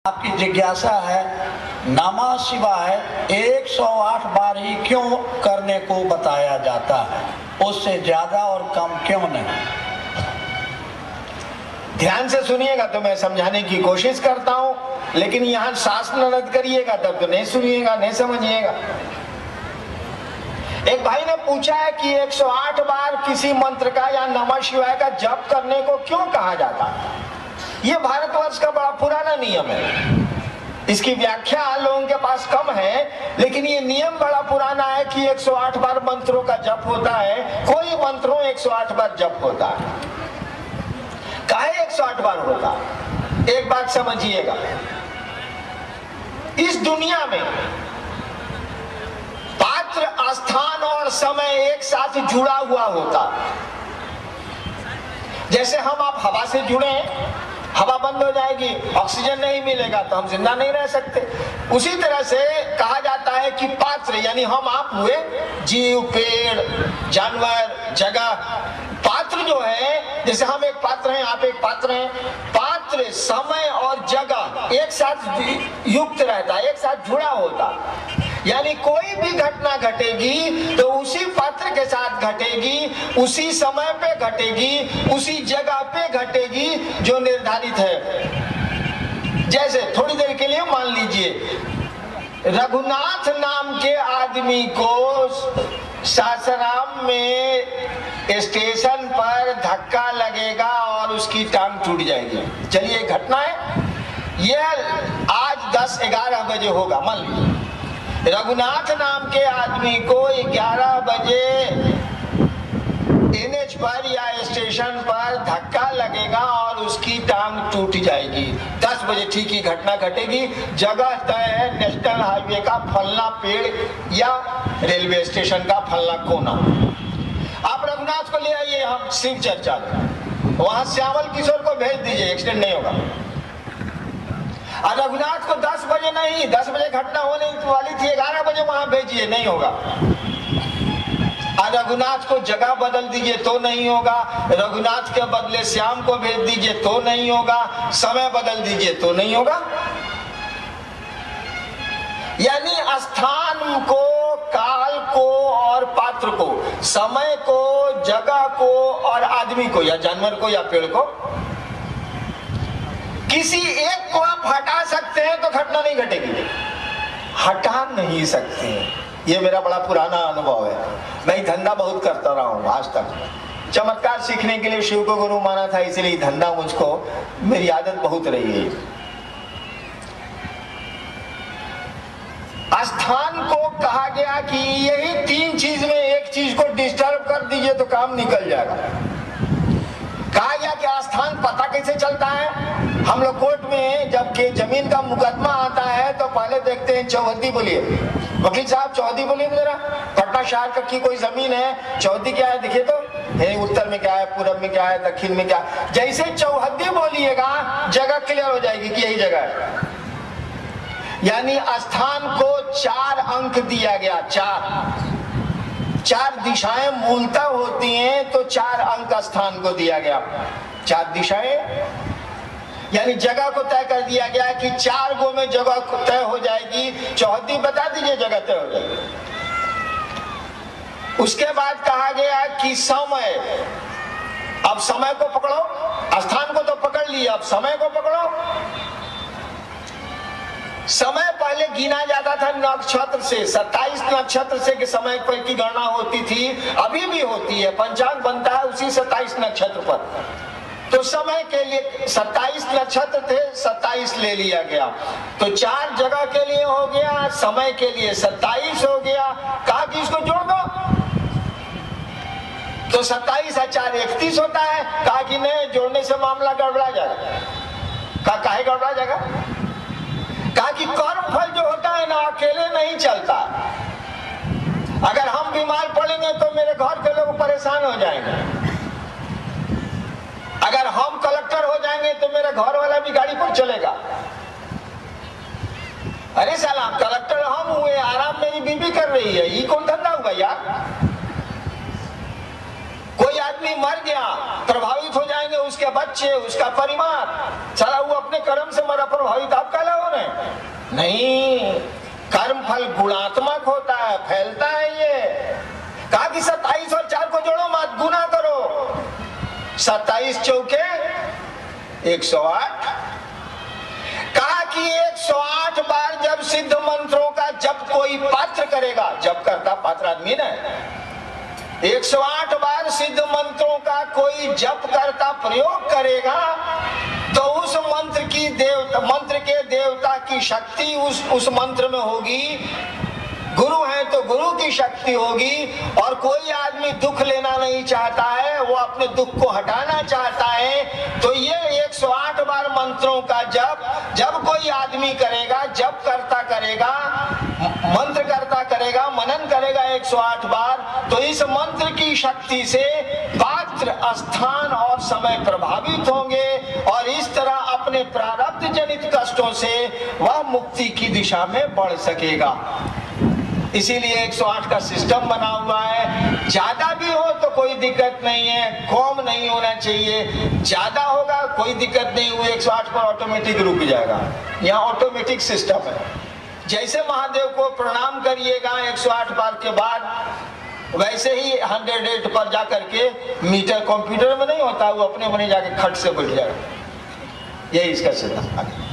आपकी जिज्ञासा है नमः शिवाय 108 बार ही क्यों करने को बताया जाता है, उससे ज्यादा और कम क्यों नहीं? ध्यान से सुनिएगा तो मैं समझाने की कोशिश करता हूं, लेकिन यहां शास्त्र रद्द करिएगा तब तो नहीं सुनिएगा, नहीं समझिएगा। एक भाई ने पूछा है कि 108 बार किसी मंत्र का या नमः शिवाय का जप करने को क्यों कहा जाता है। ये भारतवर्ष का बड़ा पुराना नियम है, इसकी व्याख्या लोगों के पास कम है, लेकिन ये नियम बड़ा पुराना है कि 108 बार मंत्रों का जप होता है। कोई मंत्रों 108 बार जप होता है। काहे 108 बार होता? एक बात समझिएगा, इस दुनिया में पात्र, स्थान और समय एक साथ जुड़ा हुआ होता। जैसे हम आप हवा से जुड़े हैं, हवा बंद हो जाएगी, ऑक्सीजन नहीं मिलेगा तो हम जिंदा नहीं रह सकते। उसी तरह से कहा जाता है कि पात्र यानी हम आप हुए जीव, पेड़, जानवर, जगह। पात्र जो है, जैसे हम एक पात्र हैं, आप एक पात्र हैं। पात्र, समय और जगह एक साथ युक्त रहता, एक साथ जुड़ा होता। यानी कोई भी घटना घटेगी तो उसी पात्र के साथ घटेगी, उसी समय पे घटेगी, उसी जगह पे घटेगी जो निर्धारित है। जैसे थोड़ी देर के लिए मान लीजिए रघुनाथ नाम के आदमी को सासाराम में स्टेशन पर धक्का लगेगा और उसकी टांग टूट जाएगी। चलिए घटना है, यह आज 10-11 बजे होगा। मान लीजिए रघुनाथ नाम के आदमी को 11 बजे एनएच पर या स्टेशन पर धक्का लगेगा और उसकी टांग टूट जाएगी। 10 बजे ठीक ही घटना घटेगी। जगह तय है नेशनल हाईवे का फलना पेड़ या रेलवे स्टेशन का फलना कोना। आप रघुनाथ को ले आइए हम शिव चर्चा में, वहां श्यामल किशोर को भेज दीजिए, एक्सीडेंट नहीं होगा। और रघुनाथ को 10 बजे नहीं, 10 बजे घटना होने वाली थी, 11 बजे वहां भेजिए, नहीं होगा। और रघुनाथ को जगह बदल दीजिए तो नहीं होगा। रघुनाथ के बदले श्याम को भेज दीजिए तो नहीं होगा। समय बदल दीजिए तो नहीं होगा। यानी स्थान को, काल को और पात्र को, समय को, जगह को और आदमी को या जानवर को या पेड़ को, किसी एक को आप हटा सकते हैं तो घटना नहीं घटेगी। हटा नहीं सकते हैं। ये मेरा बड़ा पुराना अनुभव है। मैं धंधा बहुत करता रहा हूं आज तक। चमत्कार सीखने के लिए शिव को गुरु माना था, इसलिए धंधा मुझको, मेरी आदत बहुत रही है। स्थान को कहा गया कि यही 3 चीज में एक चीज को डिस्टर्ब कर दीजिए तो काम निकल जाएगा। कहा गया कि स्थान पता कैसे चलता है। हम लोग कोर्ट में जब के जमीन का मुकदमा आता है तो पहले देखते हैं चौहद्दी बोलिए, वकील साहब चौहद्दी बोलिए जरा, पटना शहर की कोई जमीन है, चौहद्दी क्या है देखिए तो, उत्तर में क्या है, पूरब में क्या है, दक्षिण में क्या है। जैसे चौहद्दी बोलिएगा जगह क्लियर हो जाएगी कि यही जगह है। यानी स्थान को 4 अंक दिया गया। 4 दिशाएं मूलतः होती हैं तो 4 अंक स्थान को दिया गया। 4 दिशाएं यानी जगह को तय कर दिया गया कि 4 गो में जगह तय हो जाएगी। चौहद्दी बता दीजिए, जगह तय हो जाएगी। उसके बाद कहा गया कि समय, अब समय को पकड़ो, स्थान को तो पकड़ लिया, अब समय को पकड़ो। समय पहले गिना जाता था नक्षत्र से, 27 नक्षत्र से के समय पर की गणना होती थी, अभी भी होती है। पंचांग बनता है उसी 27 नक्षत्र पर। तो समय के लिए 27 नक्षत्र थे, 27 ले लिया गया। तो 4 जगह के लिए हो गया, समय के लिए 27 हो गया। कहा कि इसको जोड़ दो तो 27 और 4 31 होता है। कहा कि नहीं, जोड़ने से मामला गड़बड़ा जाएगा। काहे गड़बड़ा जाएगा? कहा कि कर्म फल जो होता है ना अकेले नहीं चलता। अगर हम बीमार पड़ेंगे तो मेरे घर के लोग परेशान हो जाएंगे। अगर हम कलेक्टर हो जाएंगे तो मेरा घर वाला भी गाड़ी पर चलेगा। अरे साला, कलेक्टर हम हुए, आराम मेरी बीवी कर रही है, ये कौन धंधा हुआ यार? कोई आदमी मर गया, प्रभावित हो जाएंगे उसके बच्चे, उसका परिवार, साला वो अपने कर्म से मरा, प्रभावित आप कहला नहीं, कर्म फल गुणात्मक होता है, फैलता है। ये कहा कि 27 और 4 को जोड़ो मत, गुना करो। 27 चौके 108। कहा कि 108 बार जब सिद्ध मंत्रों का जब कोई पात्र करेगा, जब करता पात्र आदमी ना, 108 बार सिद्ध मंत्रों का कोई जप करता प्रयोग करेगा तो उस मंत्र के देवता की शक्ति उस मंत्र में होगी। गुरु है तो गुरु की शक्ति होगी। और कोई आदमी दुख लेना नहीं चाहता है, वो अपने दुख को हटाना चाहता है, तो ये 108 बार मंत्रों का जब कोई आदमी करेगा, जप करता करेगा, मंत्र करता करेगा, मनन करेगा 108 बार, तो इस मंत्र की शक्ति से पात्र, स्थान और समय प्रभावित होंगे और इस तरह अपने प्रारब्ध जनित कष्टों से वह मुक्ति की दिशा में बढ़ सकेगा। इसीलिए 108 का सिस्टम बना हुआ है। ज्यादा भी हो तो कोई दिक्कत नहीं है, कम नहीं होना चाहिए। ज्यादा होगा कोई दिक्कत नहीं हुई, 108 पर ऑटोमेटिक रुक जाएगा। यहाँ ऑटोमेटिक सिस्टम है। जैसे महादेव को प्रणाम करिएगा 108 बार के बाद, वैसे ही 108 पर जाकर के मीटर कंप्यूटर में नहीं होता, वो अपने बने जाके खट से बैठ जाएगा। यही इसका सिद्धांत।